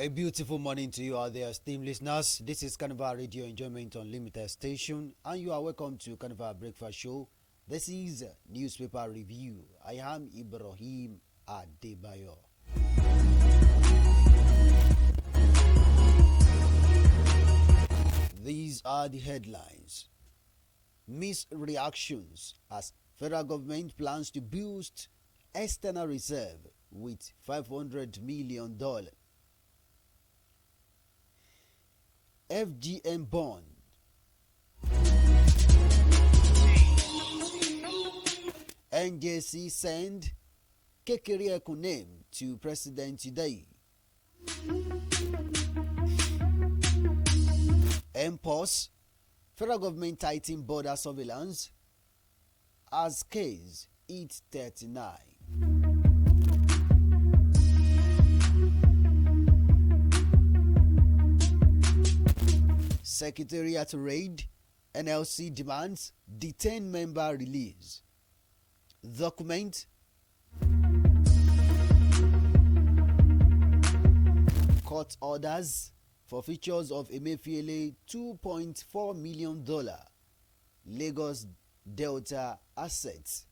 A beautiful morning to you out there, esteemed listeners. This is Carnival Radio Enjoyment Unlimited Station, and you are welcome to Carnival Breakfast Show. This is Newspaper Review. I am Ibrahim Adebayo. These are the headlines. Mixed reactions as federal government plans to boost external reserve with $500 million. FGM bond. NJC send Kekereekun name to President today. MPOS, federal government tighten border surveillance as case hit 39. Secretariat raid, NLC demands detained member release. Document. Court orders for features of Emefiele $2.4 million Lagos Delta assets.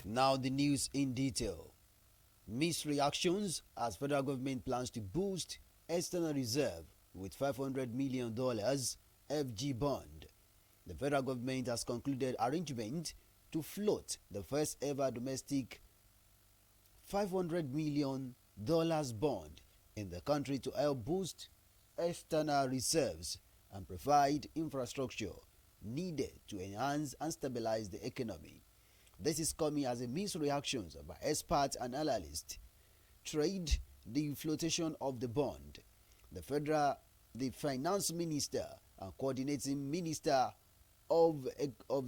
Now the news in detail. Mixed reactions as federal government plans to boost external reserve with $500 million FG bond. The federal government has concluded arrangement to float the first ever domestic $500 million bond in the country to help boost external reserves and provide infrastructure needed to enhance and stabilize the economy. This is coming as a mixed reactions by experts and analysts. Trade the flotation of the bond. The finance minister and coordinating minister of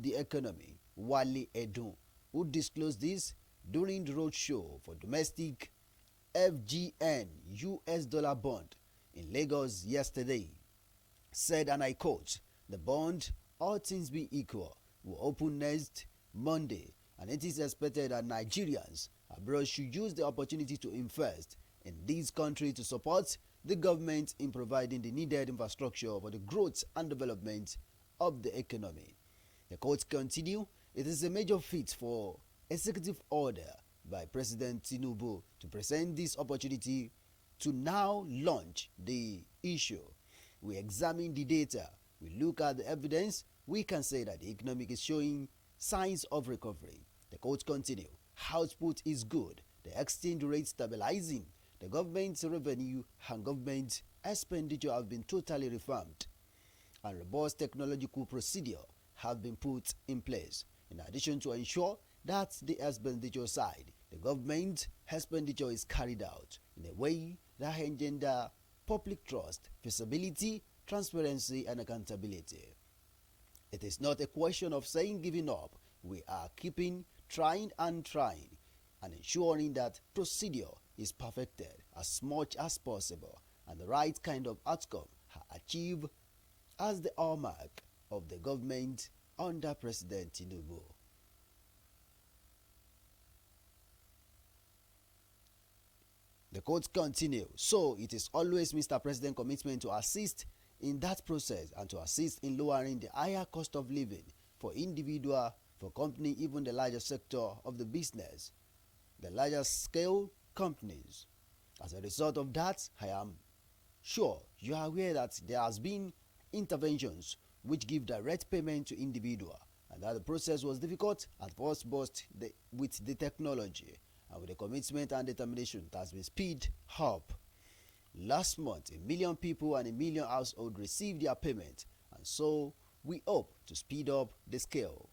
the economy, Wale Edun, who disclosed this during the roadshow for domestic FGN US dollar bond in Lagos yesterday, said, and I quote, "The bond, all things being equal, will open next Monday, and it is expected that Nigerians abroad should use the opportunity to invest in this country to support the government in providing the needed infrastructure for the growth and development of the economy." The quote continue, "It is a major feat for executive order by President Tinubu to present this opportunity to now launch the issue. We examine the data, we look at the evidence, we can say that the economic is showing signs of recovery." The quote continue, "Output is good, the exchange rate stabilizing, the government's revenue and government expenditure have been totally reformed, and robust technological procedure have been put in place, in addition to ensure that the expenditure side, the government expenditure is carried out in a way that engender public trust, feasibility, transparency and accountability. It is not a question of saying giving up. We are trying and ensuring that procedure is perfected as much as possible and the right kind of outcome are achieved as the hallmark of the government under President Tinubu." The quote continues, "So it is always Mr. President's commitment to assist in that process and to assist in lowering the higher cost of living for individual, for company, even the larger sector of the business, the larger scale companies. As a result of that, I am sure you are aware that there has been interventions which give direct payment to individual, and that the process was difficult at first, but with the technology and with the commitment and determination, it has been speed up. Last month, 1 million people and 1 million households received their payment, and so we hope to speed up the scale."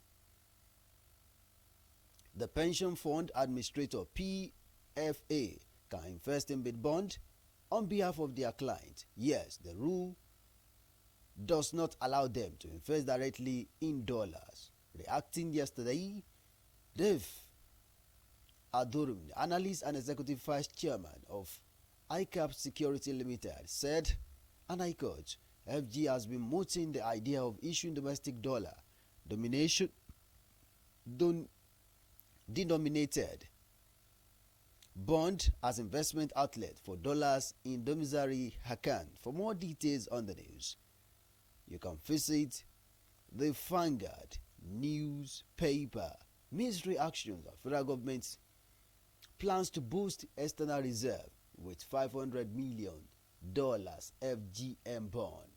The Pension Fund Administrator (PFA) can invest in bid bond. on behalf of their client. Yes, the rule does not allow them to invest directly in dollars. Reacting yesterday, Dave Adurum, analyst and executive vice chairman of ICAP Security Limited, said, and I quote, FG has been mooting the idea of issuing domestic dollar denominated bond as investment outlet for dollars in domiciliary account. For more details on the news, you can visit the Vanguard newspaper. Mixed reactions of federal government plans to boost external reserve with $500 million FGM bond.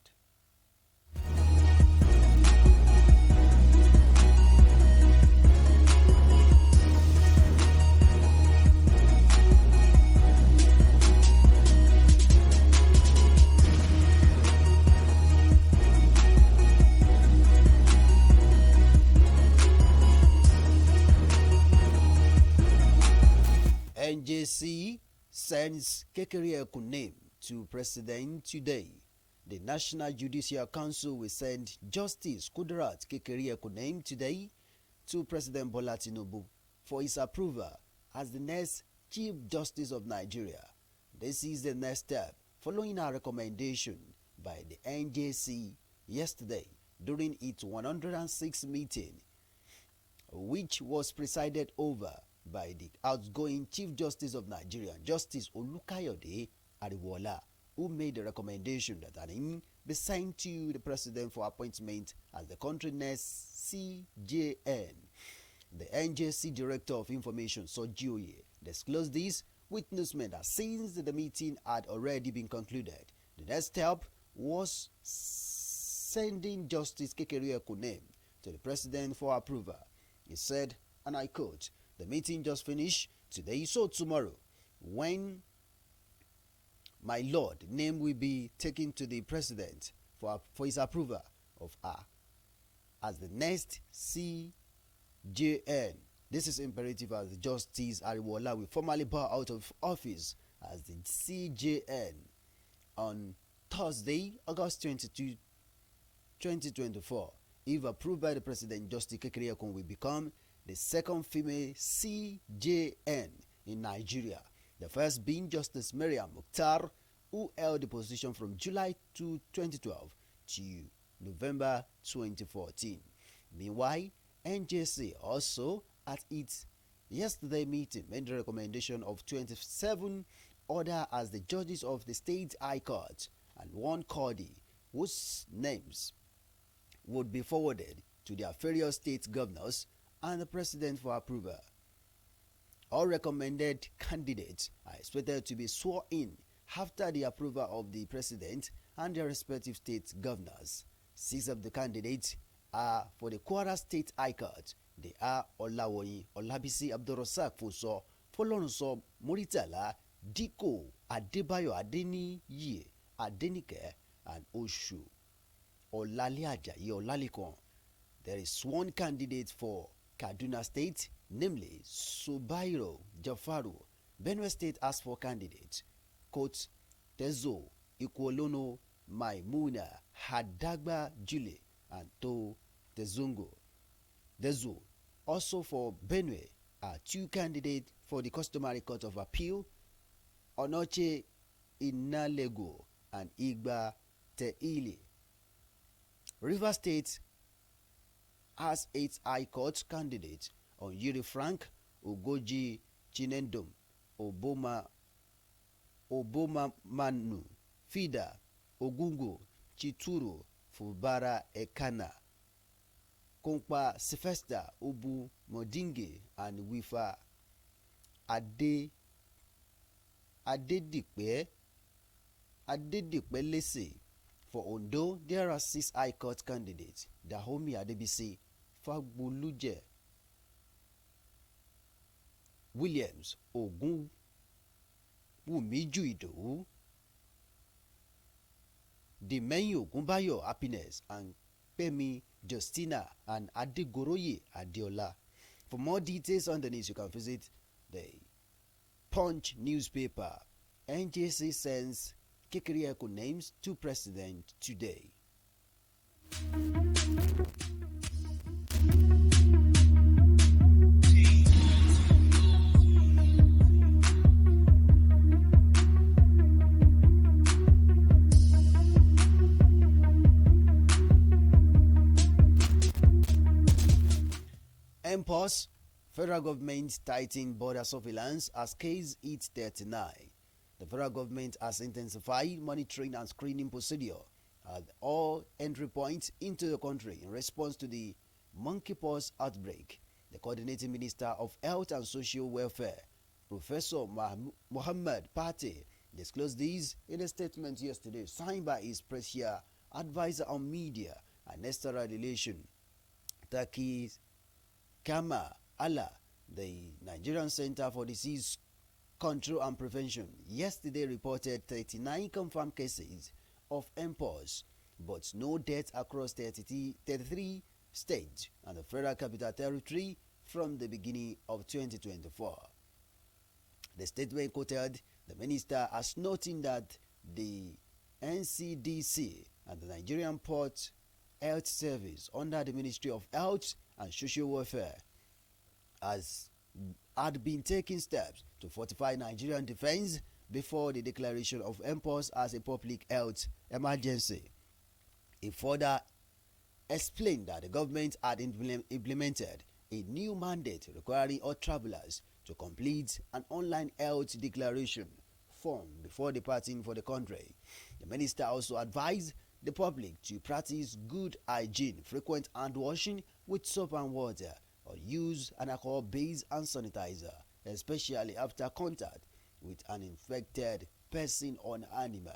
NJC sends Kekere name to President today. The National Judicial Council will send Justice Kudirat Kekere name today to President Bola Tinubu for his approval as the next Chief Justice of Nigeria. This is the next step following a recommendation by the NJC yesterday during its 106th meeting, which was presided over by the outgoing Chief Justice of Nigeria, Justice Olukayode Ariwola, who made the recommendation that an name be sent to the President for appointment as the country's next CJN. The NJC Director of Information, Sojioye, disclosed this with newsmen that since the meeting had already been concluded, the next step was sending Justice Kekere name to the President for approval. He said, and I quote, "The meeting just finished today, so tomorrow, when my lord name will be taken to the President for his approval of her as the next CJN. This is imperative as Justice Ariwola will formally bow out of office as the CJN on Thursday, August 22, 2024. If approved by the President, Justice Kekere will become the second female CJN in Nigeria, the first being Justice Mariam Mukhtar, who held the position from July 2012 to November 2014. Meanwhile, NJC also at its yesterday meeting made the recommendation of 27 other as the judges of the state high court and one Qadi whose names would be forwarded to their various state governors and the President for approval. All recommended candidates are expected to be sworn in after the approval of the President and their respective state governors. 6 of the candidates are for the Kwara State High Court. They are Olawoyin Olabisi Abdurrasak Foso, Folorunso Muritala, Diko Adebayo Adeniyi Adenike, and Oshu Olale Ajayi Olalikon. There is one candidate for Kaduna State, namely Subairo Jafaru. Benue State has 4 candidates. Quote, Tezo Ikwolono Maimuna Hadagba Jule and To Tezungo. Dezo. Also for Benue are 2 candidates for the customary court of appeal, Onoche Inalego and Igba Teili. River State has 8 high court candidates on Yuri Frank, Ugoji Chinendom, Oboma Manu, Fida, Ogungo, Chituru, Fubara Ekana, Kompa Sefesta, Ubu Modinge, and Wifa Adedipe Lese. For Ondo, there are 6 high court candidates: Dahomi Adebisi, Fagboluje, Williams, Ogun Wumiju Idowu, Dimenyo Ogunbayo Happiness, and Pemi Justina and Adegoroye Adeola. For more details on the news, you can visit the Punch newspaper. NJC sends Kekirieko names to president today. MPOS, federal government tightening border surveillance as case hits 39. The federal government has intensified monitoring and screening procedure at all entry points into the country in response to the monkeypox outbreak. The coordinating minister of Health and Social Welfare, Professor Mohammed Pate, disclosed this in a statement yesterday signed by his special advisor on media and external relations, Taki Kama Allah. The Nigerian Center for Disease Control and Prevention yesterday reported 39 confirmed cases of MPOS, but no deaths across 33 states and the Federal Capital Territory from the beginning of 2024. The statement quoted the minister as noting that the NCDC and the Nigerian Port Health Service under the Ministry of Health and Social Welfare had been taking steps to fortify Nigerian defense before the declaration of MPOS as a public health emergency. It further explained that the government had implemented a new mandate requiring all travelers to complete an online health declaration form before departing for the country. The minister also advised the public to practice good hygiene, frequent hand washing with soap and water, or use an alcohol-based hand sanitizer, especially after contact with an infected person or animal.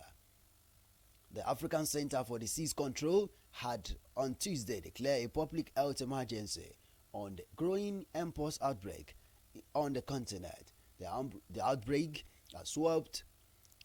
The African Center for Disease Control had on Tuesday declared a public health emergency on the growing MPOS outbreak on the continent. The outbreak has swept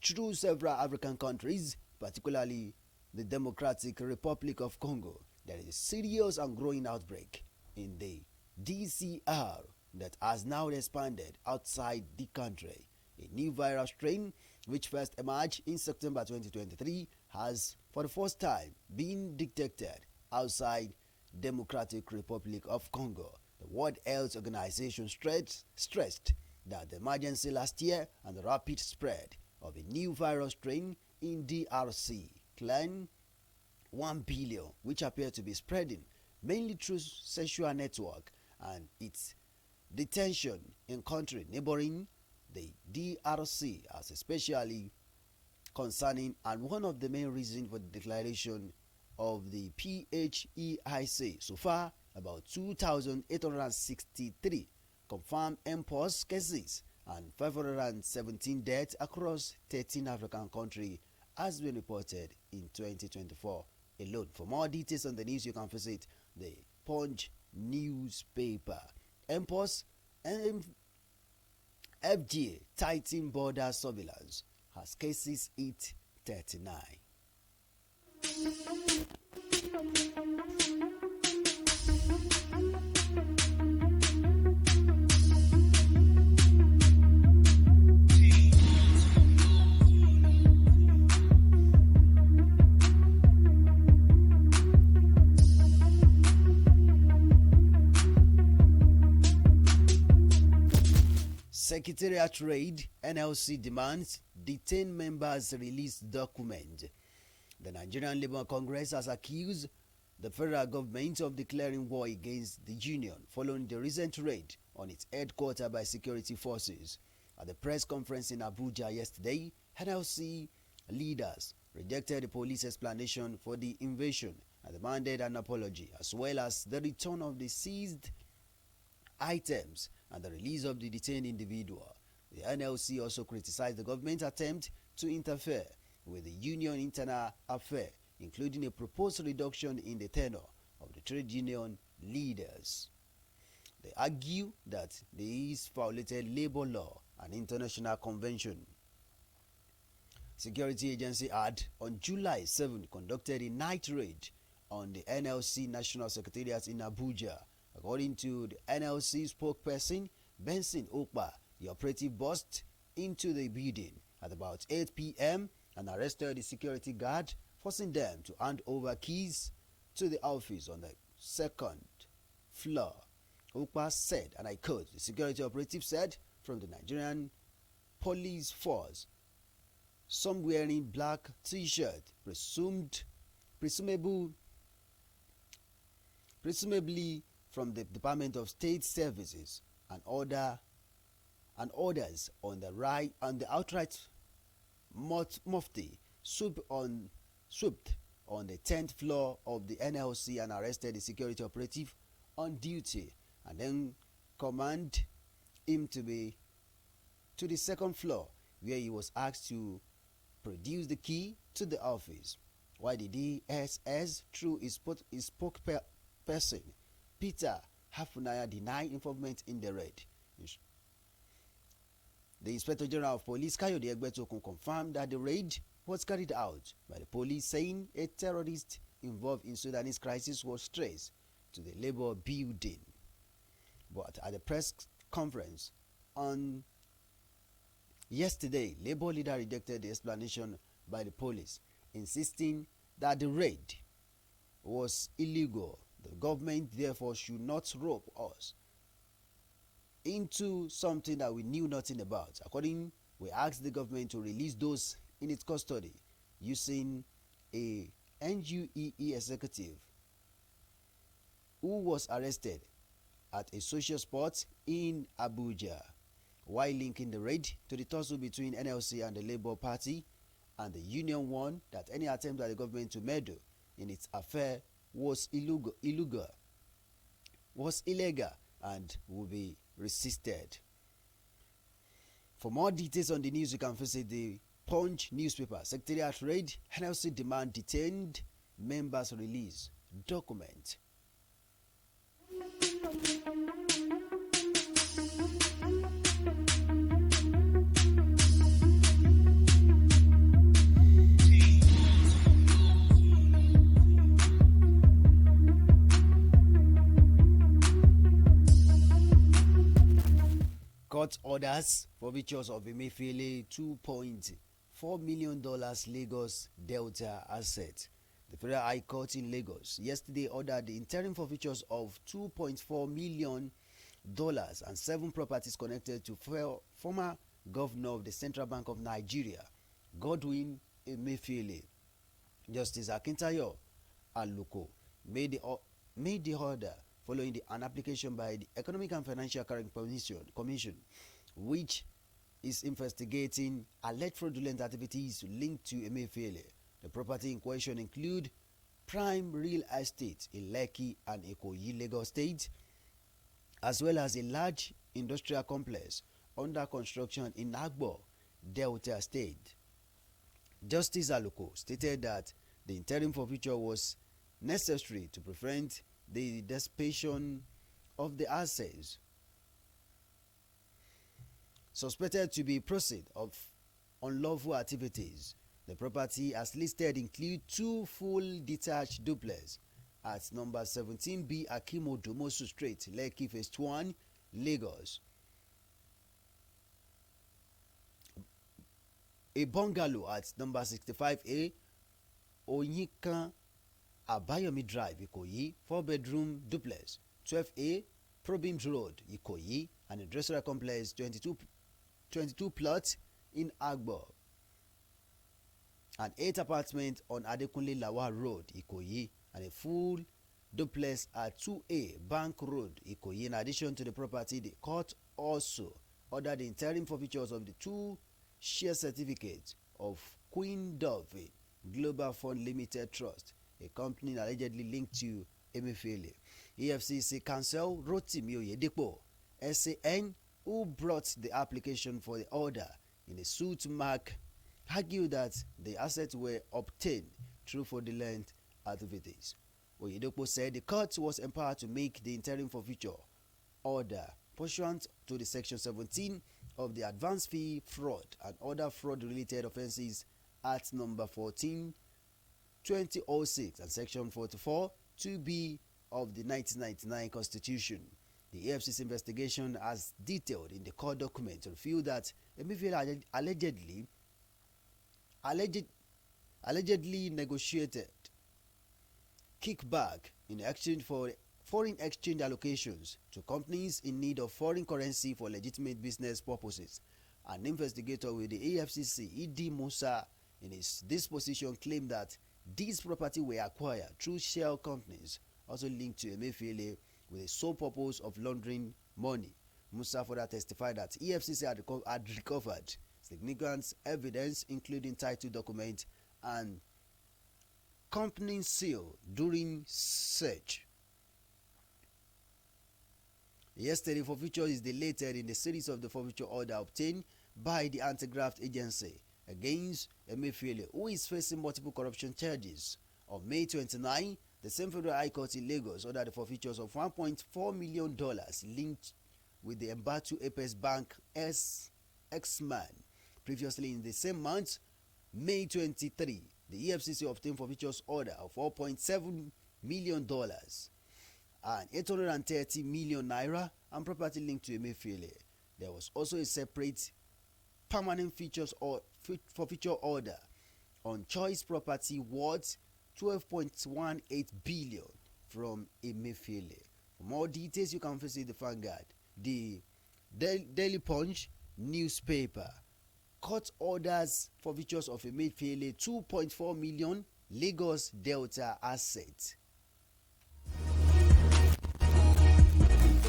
through several African countries, particularly the Democratic Republic of Congo. There is a serious and growing outbreak in the DCR that has now expanded outside the country. A new viral strain, which first emerged in September 2023, has for the first time been detected outside Democratic Republic of Congo. The World Health Organization stressed that the emergency last year and the rapid spread of a new viral strain in DRC, Clan 1 billion, which appear to be spreading mainly through sexual network, and its detention in country neighboring the DRC as especially concerning, and one of the main reasons for the declaration of the PHEIC. So far, about 2,863 confirmed MPOS cases and 517 deaths across 13 African countries has been reported in 2024 alone. For more details on the news, you can visit the Punch newspaper. MPOS and FGA tighten border surveillance as cases hit 39. Secretariat raid, NLC demands detained members release document. The Nigerian Labour Congress has accused the federal government of declaring war against the union following the recent raid on its headquarters by security forces. At the press conference in Abuja yesterday, NLC leaders rejected the police explanation for the invasion and demanded an apology, as well as the return of the seized items and the release of the detained individual. The NLC also criticized the government's attempt to interfere with the union internal affair, including a proposed reduction in the tenure of the trade union leaders. They argue that these violated labor law and international convention. Security agency had on July 7 conducted a night raid on the NLC National Secretariat in Abuja. According to the NLC spokesperson Benson Okpa, the operative burst into the building At about 8 p.m., and arrested the security guard, forcing them to hand over keys to the office on the second floor. Ukpa said, and I quote, the security operative said, from the Nigerian police force, some wearing black t-shirt, presumably from the Department of State Services, and others on the outright mufti swooped on the 10th floor of the NLC and arrested the security operative on duty, and then commanded him to the second floor, where he was asked to produce the key to the office. While the DSS, through his spokesperson, Peter Hafunaya, denied involvement in the raid. The Inspector General of Police, Kayode Egbetokun, confirmed that the raid was carried out by the police, saying a terrorist involved in Sudanese crisis was traced to the Labour building. But at the press conference on yesterday, Labour leader rejected the explanation by the police, insisting that the raid was illegal. The government therefore should not rope us into something that we knew nothing about. According, we asked the government to release those in its custody using a NUEE executive who was arrested at a social spot in Abuja, while linking the raid to the tussle between NLC and the Labour Party, and the union warned that any attempt by the government to meddle in its affair was illegal and would be resisted. For more details on the news, you can visit the Punch newspaper. Secretariat raid, NLC demand detained members release document. Court orders forfeitures of Emefiele $2.4 million Lagos Delta asset. The Federal High Court in Lagos yesterday ordered the interim forfeitures of $2.4 million and 7 properties connected to former governor of the Central Bank of Nigeria, Godwin Emefiele. Justice Akintayo Aluko made the order following an application by the Economic and Financial Crime Commission, which is investigating alleged fraudulent activities linked to Emefiele. The property in question include prime real estate in Lekki and Ikoyi, Lagos State, as well as a large industrial complex under construction in Agbo, Delta State. Justice Aluko stated that the interim forfeiture was necessary to prevent the dissipation of the assets suspected to be proceeds of unlawful activities. The property as listed include 2 full detached duplex at number 17B Akimo Domosu Street, Lekki Phase 1, Lagos, a bungalow at number 65A Onyikan Abayomi Drive, Ikoyi, 4-bedroom duplex, 12A Probims Road, Ikoyi, and a industrial complex 22 plots in Agbo, an 8 apartment on Adekunle Lawa Road, Ikoyi, and a full duplex at 2A Bank Road, Ikoyi. In addition to the property, the court also ordered the interim forfeitures of the 2 share certificates of Queen Dove Global Fund Limited Trust, a company allegedly linked to Emefiele. EFCC counsel Rotimi Oyedepo, SAN, who brought the application for the order in a suit mark, argued that the assets were obtained through fraudulent activities. Oyedepo said the court was empowered to make the interim forfeiture order pursuant to the Section 17 of the Advance Fee Fraud and other fraud-related offences Act number 14 2006 and Section 44 2B of the 1999 Constitution. The EFCC investigation, as detailed in the court document, revealed that Emefiele allegedly alleged, allegedly negotiated kickback in exchange for foreign exchange allocations to companies in need of foreign currency for legitimate business purposes. An investigator with the AFCC, Idi Musa, in his disposition claimed that these property were acquired through shell companies also linked to Emefiele with the sole purpose of laundering money. Musa further testified that EFCC had recovered significant evidence including title documents and company seal during search. Yesterday, forfeiture is the latest in the series of the forfeiture order obtained by the anti-graft agency against Emefiele, who is facing multiple corruption charges. On May 29, the same Federal High Court in Lagos ordered the forfeitures of $1.4 million linked with the Mbatu Apex Bank ex-man. Previously in the same month, May 23, the EFCC obtained forfeitures order of $4.7 million and 830 million naira and property linked to Emefiele. There was also a separate permanent forfeiture order on choice property worth 12.18 billion from Emefiele. For more details, you can visit the Vanguard, the Daily Punch newspaper. Court orders forfeitures of Emefiele 2.4 million Lagos Delta assets.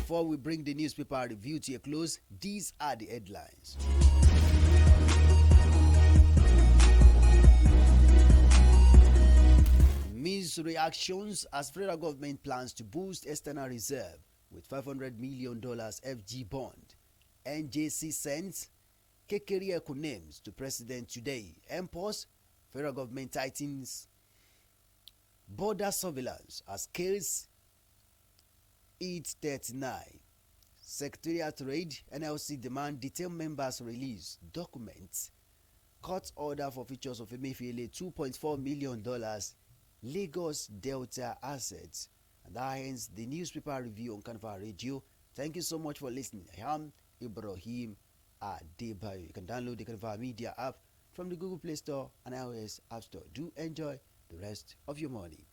Before we bring the newspaper review to a close, these are the headlines. Mixed reactions as federal government plans to boost external reserve with $500 million FG bond. NJC sends Kekere names to president today. MPOS, federal government tightens border surveillance as case Eat 39. Secretariat raid, NLC demand detailed members release documents. Court order for features of Emefiele $2.4 million Lagos Delta assets. And that ends the newspaper review on Carnival Radio. Thank you so much for listening. I am Ibrahim Adebayo. You can download the Carnival Media app from the Google Play Store and iOS App Store. Do enjoy the rest of your morning.